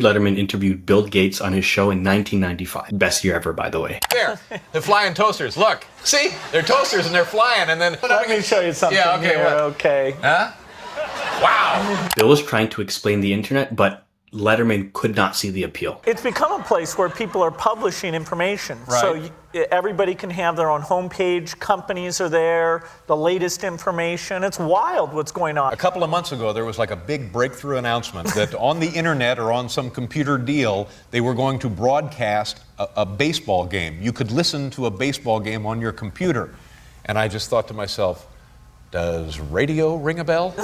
Letterman interviewed Bill Gates on his show in 1995. Best year ever, by the way. There, they're flying toasters. Look, see? They're toasters and they're flying, and then... Let me show you something. Yeah, okay, here. what? Okay. Huh? Wow. Bill was trying to explain the internet, but Letterman could not see the appeal. It's become a place where people are publishing information. Right. So everybody can have their own homepage, companies are there, the latest information. It's wild what's going on. A couple of months ago, there was like a big breakthrough announcement that on the internet or on some computer deal, they were going to broadcast a baseball game. You could listen to a baseball game on your computer. And I just thought to myself, does radio ring a bell?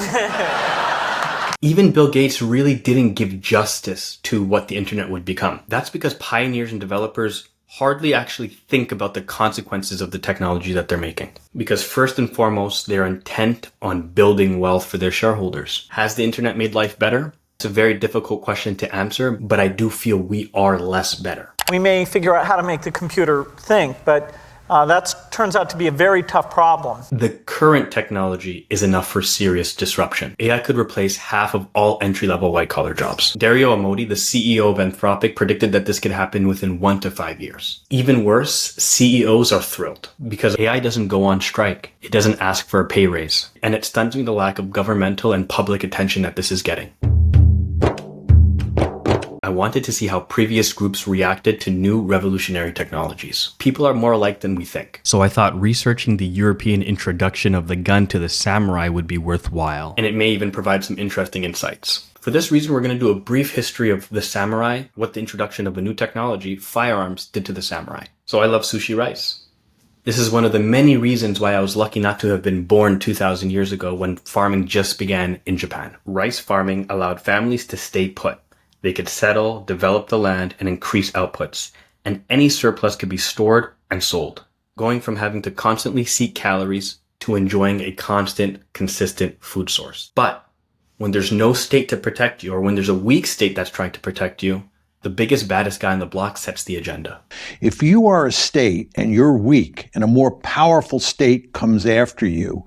Even Bill Gates really didn't give justice to what the internet would become. That's because pioneers and developers hardly actually think about the consequences of the technology that they're making. Because first and foremost, they're intent on building wealth for their shareholders. Has the internet made life better? It's a very difficult question to answer, but I do feel we are less better. We may figure out how to make the computer think, but that turns out to be a very tough problem. The current technology is enough for serious disruption. AI could replace half of all entry-level white-collar jobs. Dario Amodei, the CEO of Anthropic, predicted that this could happen within 1 to 5 years. Even worse, CEOs are thrilled because AI doesn't go on strike. It doesn't ask for a pay raise. And it stuns me the lack of governmental and public attention that this is getting. I wanted to see how previous groups reacted to new revolutionary technologies. People are more alike than we think. So I thought researching the European introduction of the gun to the samurai would be worthwhile. And it may even provide some interesting insights. For this reason, we're going to do a brief history of the samurai, what the introduction of a new technology, firearms, did to the samurai. So I love sushi rice. This is one of the many reasons why I was lucky not to have been born 2,000 years ago when farming just began in Japan. Rice farming allowed families to stay put. They could settle, develop the land, and increase outputs. And any surplus could be stored and sold, going from having to constantly seek calories to enjoying a constant, consistent food source. But when there's no state to protect you, or when there's a weak state that's trying to protect you, the biggest, baddest guy on the block sets the agenda. If you are a state and you're weak and a more powerful state comes after you,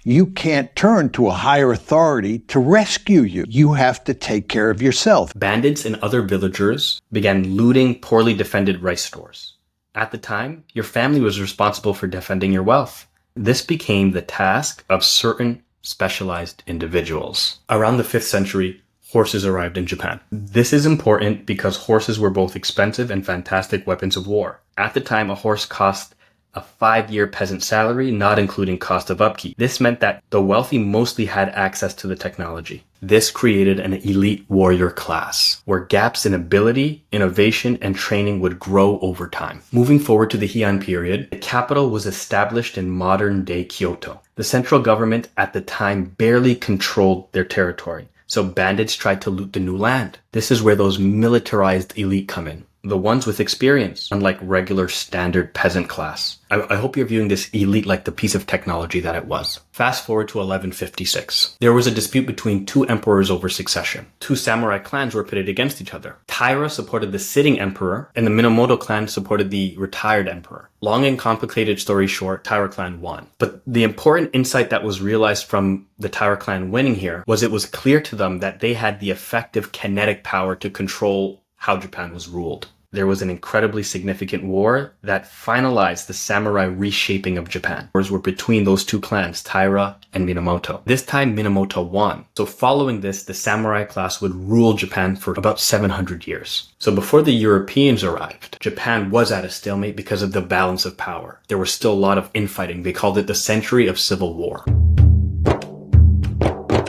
you can't turn to a higher authority to rescue you. You have to take care of yourself. Bandits and other villagers began looting poorly defended rice stores. At the time, your family was responsible for defending your wealth. This became the task of certain specialized individuals. Around the 5th century, horses arrived in Japan. This is important because horses were both expensive and fantastic weapons of war. At the time, a horse cost a 5-year peasant salary, not including cost of upkeep. This meant that the wealthy mostly had access to the technology. This created an elite warrior class, where gaps in ability, innovation, and training would grow over time. Moving forward to the Heian period, the capital was established in modern-day Kyoto. The central government at the time barely controlled their territory, so bandits tried to loot the new land. This is where those militarized elite come in. The ones with experience, unlike regular standard peasant class. I hope you're viewing this elite like the piece of technology that it was. Fast forward to 1156. There was a dispute between 2 emperors over succession. 2 samurai clans were pitted against each other. Taira supported the sitting emperor, and the Minamoto clan supported the retired emperor. Long and complicated story short, Taira clan won. But the important insight that was realized from the Taira clan winning here was it was clear to them that they had the effective kinetic power to control how Japan was ruled. There was an incredibly significant war that finalized the samurai reshaping of Japan. Wars were between those 2 clans, Taira and Minamoto. This time, Minamoto won. So following this, the samurai class would rule Japan for about 700 years. So before the Europeans arrived, Japan was at a stalemate because of the balance of power. There was still a lot of infighting. They called it the century of civil war.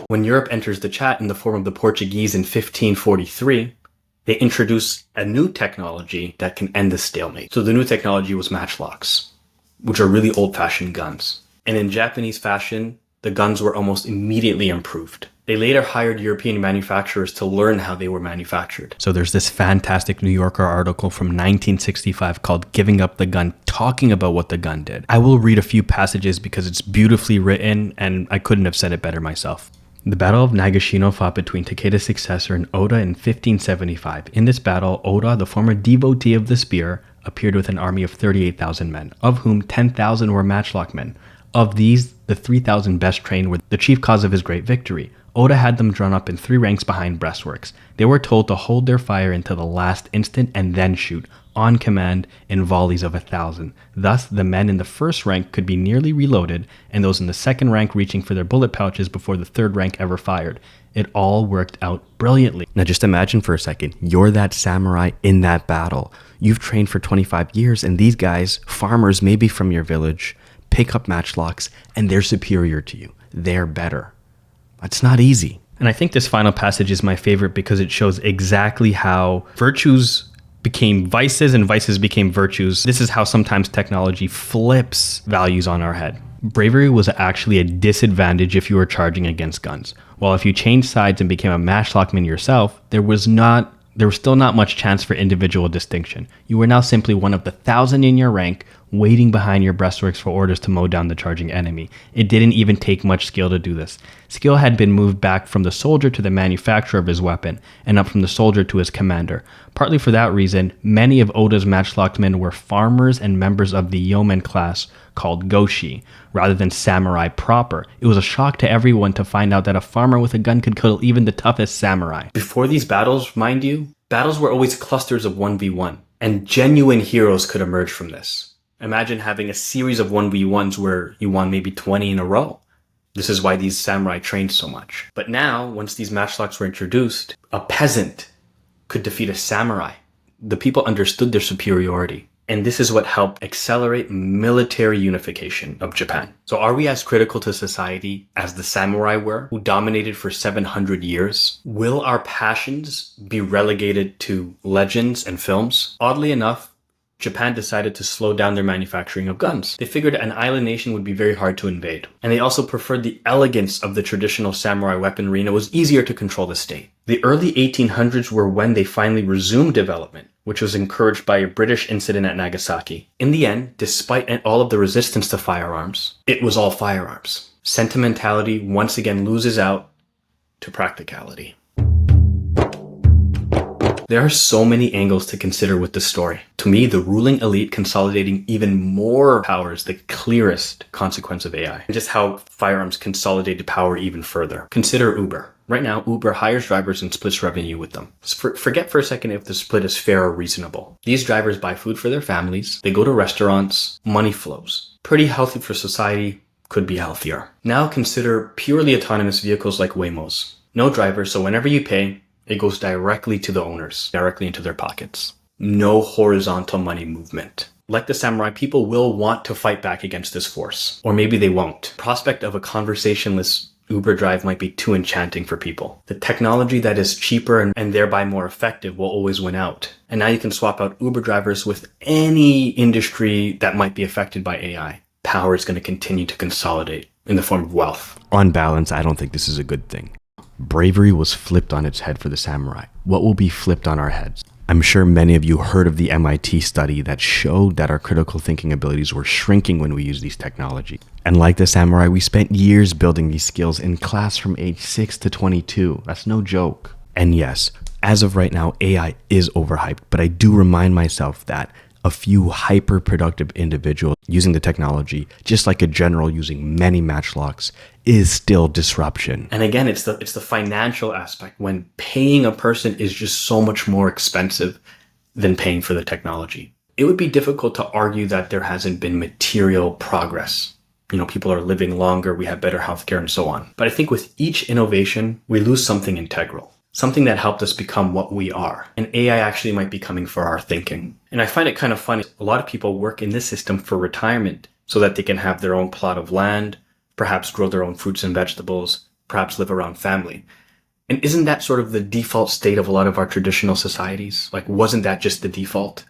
When Europe enters the chat in the form of the Portuguese in 1543, they introduce a new technology that can end the stalemate. So the new technology was matchlocks, which are really old-fashioned guns. And in Japanese fashion, the guns were almost immediately improved. They later hired European manufacturers to learn how they were manufactured. So there's this fantastic New Yorker article from 1965 called Giving Up the Gun, talking about what the gun did. I will read a few passages because it's beautifully written and I couldn't have said it better myself. The Battle of Nagashino fought between Takeda's successor and Oda in 1575. In this battle, Oda, the former devotee of the spear, appeared with an army of 38,000 men, of whom 10,000 were matchlock men. Of these, the 3,000 best trained were the chief cause of his great victory. Oda had them drawn up in 3 ranks behind breastworks. They were told to hold their fire until the last instant and then shoot, on command, in volleys of 1,000. Thus, the men in the first rank could be nearly reloaded, and those in the second rank reaching for their bullet pouches before the third rank ever fired. It all worked out brilliantly. Now just imagine for a second, you're that samurai in that battle. You've trained for 25 years, and these guys, farmers maybe from your village, pick up matchlocks, and they're superior to you. They're better. It's not easy. And I think this final passage is my favorite because it shows exactly how virtues became vices and vices became virtues. This is how sometimes technology flips values on our head. Bravery was actually a disadvantage if you were charging against guns. While if you changed sides and became a matchlockman yourself, there was still not much chance for individual distinction. You were now simply one of the 1,000 in your rank, waiting behind your breastworks for orders to mow down the charging enemy. It didn't even take much skill to do this. Skill had been moved back from the soldier to the manufacturer of his weapon, and up from the soldier to his commander. Partly for that reason, many of Oda's matchlockmen were farmers and members of the yeoman class called goshi, rather than samurai proper. It was a shock to everyone to find out that a farmer with a gun could kill even the toughest samurai. Before these battles, mind you, battles were always clusters of 1v1, and genuine heroes could emerge from this. Imagine having a series of 1v1s where you won maybe 20 in a row. This is why these samurai trained so much. But now, once these matchlocks were introduced, a peasant could defeat a samurai. The people understood their superiority. And this is what helped accelerate military unification of Japan. So are we as critical to society as the samurai were, who dominated for 700 years? Will our passions be relegated to legends and films? Oddly enough, Japan decided to slow down their manufacturing of guns. They figured an island nation would be very hard to invade. And they also preferred the elegance of the traditional samurai weaponry, and it was easier to control the state. The early 1800s were when they finally resumed development, which was encouraged by a British incident at Nagasaki. In the end, despite all of the resistance to firearms, it was all firearms. Sentimentality once again loses out to practicality. There are so many angles to consider with this story. To me, the ruling elite consolidating even more power is the clearest consequence of AI, and just how firearms consolidated power even further. Consider Uber. Right now, Uber hires drivers and splits revenue with them. Forget for a second if the split is fair or reasonable. These drivers buy food for their families, they go to restaurants, money flows. Pretty healthy for society, could be healthier. Now consider purely autonomous vehicles like Waymos. No driver, so whenever you pay, it goes directly to the owners, directly into their pockets. No horizontal money movement. Like the samurai, people will want to fight back against this force. Or maybe they won't. Prospect of a conversationless Uber drive might be too enchanting for people. The technology that is cheaper and thereby more effective will always win out. And now you can swap out Uber drivers with any industry that might be affected by AI. Power is going to continue to consolidate in the form of wealth. On balance, I don't think this is a good thing. Bravery was flipped on its head for the samurai. What will be flipped on our heads? I'm sure many of you heard of the MIT study that showed that our critical thinking abilities were shrinking when we use these technologies. And like the samurai, we spent years building these skills in class from age 6 to 22. That's no joke. And yes, as of right now, AI is overhyped, but I do remind myself that a few hyper-productive individuals using the technology, just like a general using many matchlocks, is still disruption. And again, it's the financial aspect when paying a person is just so much more expensive than paying for the technology. It would be difficult to argue that there hasn't been material progress. You know, people are living longer, we have better healthcare and so on. But I think with each innovation, we lose something integral. Something that helped us become what we are. And AI actually might be coming for our thinking. And I find it kind of funny. A lot of people work in this system for retirement so that they can have their own plot of land, perhaps grow their own fruits and vegetables, perhaps live around family. And isn't that sort of the default state of a lot of our traditional societies? Like, wasn't that just the default?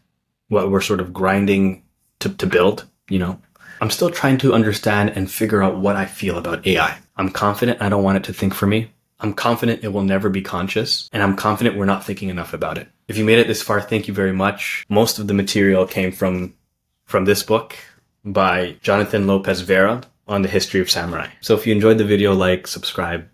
What we're sort of grinding to build, you know? I'm still trying to understand and figure out what I feel about AI. I'm confident I don't want it to think for me. I'm confident it will never be conscious, and I'm confident we're not thinking enough about it. If you made it this far, thank you very much. Most of the material came from this book by Jonathan Lopez Vera on the history of samurai. So if you enjoyed the video, like, subscribe.